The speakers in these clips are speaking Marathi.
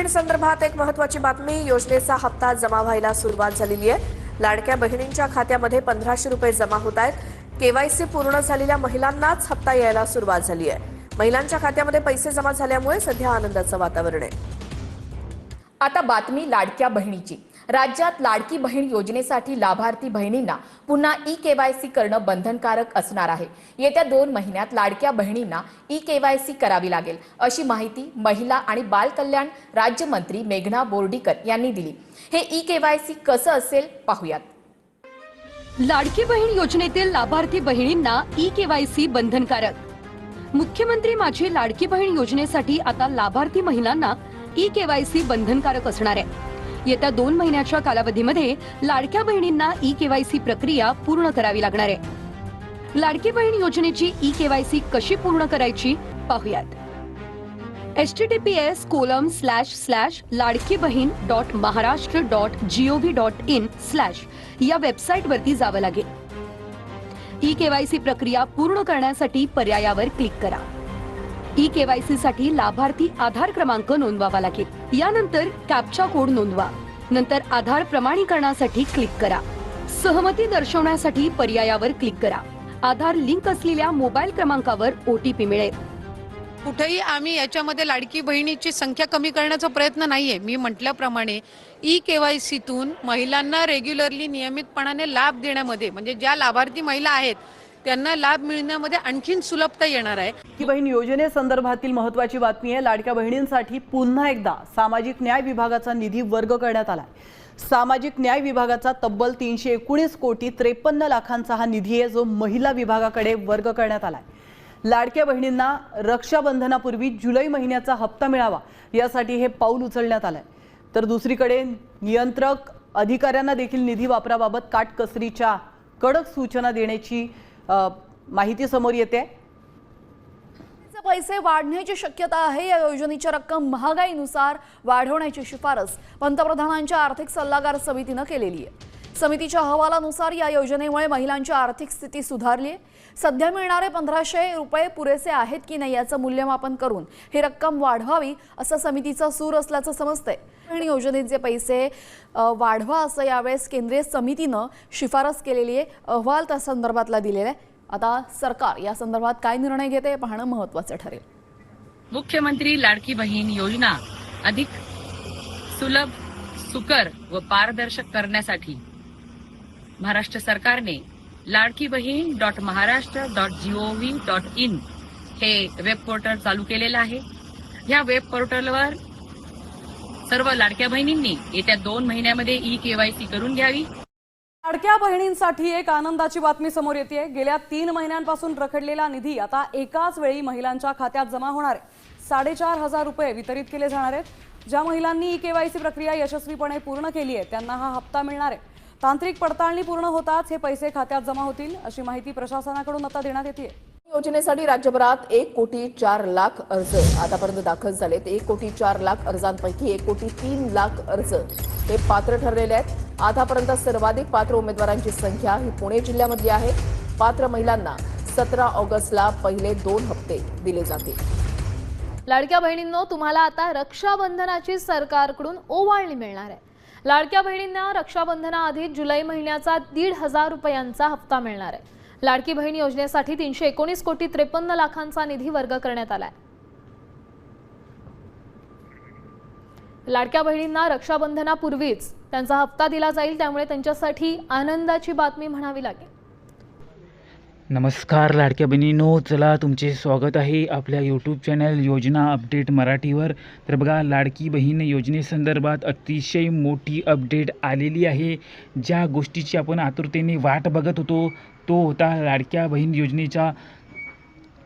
बहीण संदर्भात एक महत्त्वाची बातमी. योजनेचा हप्ता जमा व्हायला सुरुवात झालेली आहे. लाडक्या बहिणींच्या खात्यामध्ये 1500 रुपये जमा होत आहेत. केवायसी पूर्ण झालेल्या महिलांनाच हप्ता यायला सुरुवात झाली आहे. महिलांच्या खात्यामध्ये पैसे जमा झाल्यामुळे सध्या आनंदाचं वातावरण आहे. आता बातमी लाडक्या बहिणीची. राज्यात लाडकी बहीण योजनेसाठी लाभार्थी बहिणींना पुन्हा ई-केवायसी करणं बंधनकारक असणार आहे. येत्या 2 महिन्यात लाडक्या बहिणींना ई-केवायसी करावी लागेल, अशी माहिती महिला आणि बाल कल्याण राज्यमंत्री मेघना बोर्डीकर यांनी दिली. हे ई-केवायसी कसं असेल पाहूयात. लाडकी बहीण योजनेतील लाभार्थी बहिणींना ई-केवायसी बंधनकारक. मुख्यमंत्री माझी लाडकी बहीण योजनेसाठी आता लाभार्थी महिलांना ई-केवायसी बंधनकारक असणार आहे. येत्या 2 महिन्याच्या कालावधीमध्ये लाडक्या बहिणींना ई-केवायसी प्रक्रिया पूर्ण करावी लागणार आहे. लाडकी बहीण योजनेची ई-केवायसी कशी पूर्ण करायची पाहूयात. https://ladkibaheen.maharashtra.gov.in/ या वेबसाईट वरती जावं लागेल. ई-केवायसी प्रक्रिया पूर्ण करण्यासाठी पर्यायावर क्लिक करा. ई-केवायसी साठी लाभार्थी आधार क्रमांक नोंदवावा लागेल. यानंतर कॅप्चा कोड नोंदवा. नंतर आधार प्रमाणीकरणासाठी क्लिक करा. सहमती दर्शवण्यासाठी पर्यायावर क्लिक करा. आधार लिंक असलेल्या मोबाईल क्रमांकावर OTP मिळेल. कुठेही आम्ही याच्यामध्ये लाडकी बहिणीची संख्या कमी करण्याचा प्रयत्न नाहीये. मी म्हटल्याप्रमाणे ई-केवायसीतून महिलांना रेग्युलरली नियमितपणाने लाभ देण्यामध्ये, म्हणजे ज्या लाभार्थी महिला आहेत त्यांना लाभ मिळण्यामध्ये आणखीन सुलभता येणार आहे. लाडकी बहीण योजनेसंदर्भातील महत्त्वाची बातमी आहे. लाडक्या बहिणींसाठी पुन्हा एकदा सामाजिक न्याय विभागाचा निधी वर्ग करण्यात आला. सामाजिक न्याय विभागाचा तब्बल 319 कोटी 53 लाखांचा हा निधी आहे, जो महिला विभागाकडे वर्ग करण्यात आलाय. लाडक्या बहिणींना रक्षाबंधनापूर्वी जुलै महिन्याचा हप्ता मिळावा यासाठी हे पाऊल उचलण्यात आलंय. तर दुसरीकडे नियंत्रक अधिकाऱ्यांना देखील निधी वापराबाबत काटकसरीच्या कडक सूचना देण्याची माहिती समोर येते. पैसे वाढण्याची शक्यता आहे. या योजनेची रक्कम महागाईनुसार वाढवण्याची शिफारस पंतप्रधानांच्या आर्थिक सल्लागार समितीने केलेली आहे. समितीच्या अहवालानुसार या योजनेमुळे महिलांची आर्थिक स्थिती सुधारली आहे. सध्या मिळणारे 1500 रुपये पुरेसे आहेत की नाही याचं मूल्यमापन करून ही रक्कम वाढवावी असं समितीचा सूर असल्याचं समजतंय. आणि योजनेचे पैसे वाढवा असं यावेळेस केंद्रीय समितीनं शिफारस केलेली आहे. अहवाल त्या संदर्भातला दिलेला आहे. आता सरकार या संदर्भात काय निर्णय घेते पाहणं महत्त्वाचं ठरेल. मुख्यमंत्री लाडकी बहीण योजना अधिक सुलभ, सुकर व पारदर्शक करण्यासाठी महाराष्ट्र सरकारने ladkibaheen.maharashtra.gov.in हे वेब पोर्टल चालू केलेलं आहे. या वेब पोर्टलवर सर्व लाडक्या बहिणींनी येत्या 2 महिन्यामध्ये ई-केवायसी करून घ्यावी. लाडक्या बहिणींसाठी एक आनंदाची बातमी समोर येते. गेल्या 3 महिन्यांपासून रखडलेला निधी आता एकाच वेळी महिलांच्या खात्यात जमा होणार आहे. 4500 रुपये वितरित केले जाणार आहेत. ज्या महिलांनी ई-केवायसी प्रक्रिया यशस्वीपणे पूर्ण केली आहे त्यांना हा हप्ता मिळणार आहे. तांत्रिक पडताळणी पूर्ण होताच हे पैसे खात्यात जमा होतील, अशी माहिती प्रशासनाकडून आता देण्यात येते. योजनेसाठी राज्यभरात 1,04,00,000 अर्ज आतापर्यंत दाखल झालेत. 1,04,00,000 अर्जांपैकी 1,03,00,000 अर्ज हे पात्र ठरलेले आहेत. आतापर्यंत सर्वाधिक पात्र उमेदवारांची संख्या ही पुणे जिल्ह्यामधली आहे. पात्र महिलांना 17 ऑगस्टला पहिले 2 हप्ते दिले जातील. लाडक्या बहिणींनो, तुम्हाला आता रक्षाबंधनाची सरकारकडून ओवाळणी मिळणार आहे. लाडक्या बहिणींना रक्षाबंधनाआधी जुलै महिन्याचा 1,500 रुपयांचा हप्ता मिळणार आहे. लाडकी बहीण योजनेसाठी 319 कोटी 53 लाखांचा निधी वर्ग करण्यात आलाय. लाडक्या बहिणींना रक्षाबंधनापूर्वीच त्यांचा हप्ता दिला जाईल, त्यामुळे त्यांच्यासाठी आनंदाची बातमी म्हणावी लागेल. नमस्कार लाडक्या बहिणींनो, चला तुमचे स्वागत आहे आपल्या यूट्यूब चॅनल योजना अपडेट मराठीवर. तर बघा, लाडकी बहीण योजनेसंदर्भात अतिशय मोठी अपडेट आलेली आहे. ज्या गोष्टीची आपण आतुरतेने वाट बघत होतो तो होता लाडक्या बहीण योजनेच्या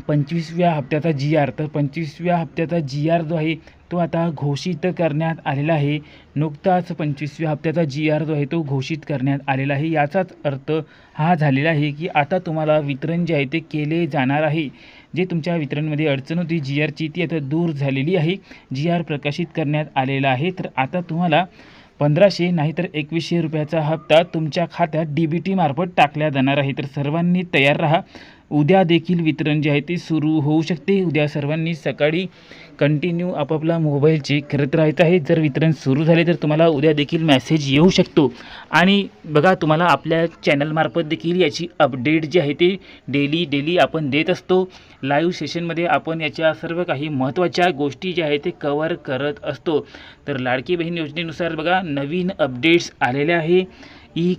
25व्या हप्त्याचा GR. तर 25व्या हप्त्याचा GR जो आहे तो आता घोषित करण्यात आलेला आहे. नुकताच 25व्या हप्त्याचा GR जो आहे तो घोषित करण्यात आलेला आहे. याचाच अर्थ हा झालेला आहे की आता तुम्हाला वितरण जे आहे ते केले जाणार आहे. जे तुमच्या वितरणमध्ये अडचण होती GRची ती आता दूर झालेली आहे. GR प्रकाशित करण्यात आलेला आहे. तर आता तुम्हाला 1500 नाहीतर 2100 रुपयाचा हप्ता तुमच्या खात्यात DBT मार्फत टाकला जाणार आहे. तर सर्वांनी तयार राहा. उद्या देखील वितरण जे आहे ते सुरू होऊ शकते. उद्या सर्वांनी सकाळी कंटिन्यू आपापला मोबाईल चेक करत राहायचं आहे. जर वितरण सुरू झाले तर तुम्हाला उद्या देखील मेसेज येऊ शकतो. आणि बघा, तुम्हाला आपल्या चॅनलमार्फत देखील याची अपडेट जी आहे ते डेली आपण देत असतो. लाईव्ह सेशनमध्ये आपण याच्या सर्व काही महत्त्वाच्या गोष्टी ज्या आहेत ते कव्हर करत असतो. तर लाडकी बहीण योजनेनुसार बघा नवीन अपडेट्स आलेल्या आहे.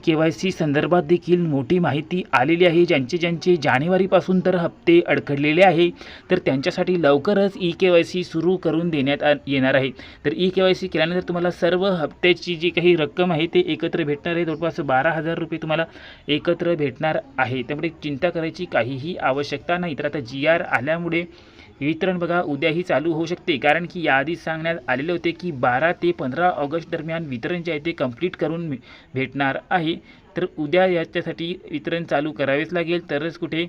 KYC संदर्भात देखील मोठी माहिती आलेली आहे. ज्यांचे जानेवारीपासून तर हप्ते अडखडलेले आहे तर त्यांच्यासाठी लवकरच KYC सुरू करून देण्यात येणार आहे. तर KYC केल्यानंतर तुम्हाला सर्व हप्त्याची जी काही रक्कम आहे ते एकत्र भेटणार आहे. जवळपास 12,000 रुपये तुम्हाला एकत्र भेटणार आहे. त्यामुळे चिंता करायची काहीही आवश्यकता नाही. तर आता GR आल्यामुळे वितरण बघा उद्याही चालू होऊ शकते. कारण की याआधीच सांगण्यात आलेले होते की 12 ते 15 ऑगस्ट दरम्यान वितरण जे आहे ते कंप्लीट करून भेटणार आहे. तर उद्या याच्यासाठी वितरण चालू करावेच लागेल, तरच कुठे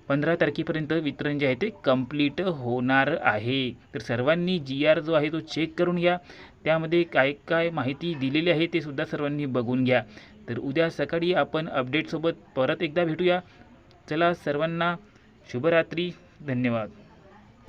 15 तारखेपर्यंत वितरण जे आहे ते कंप्लीट होणार आहे. तर सर्वांनी GR जो आहे तो चेक करून घ्या. त्यामध्ये काय माहिती दिलेली आहे ते सुद्धा सर्वांनी बघून घ्या. तर उद्या सकाळी आपण अपडेटसोबत परत एकदा भेटूया. चला, सर्वांना शुभरात्री. धन्यवाद.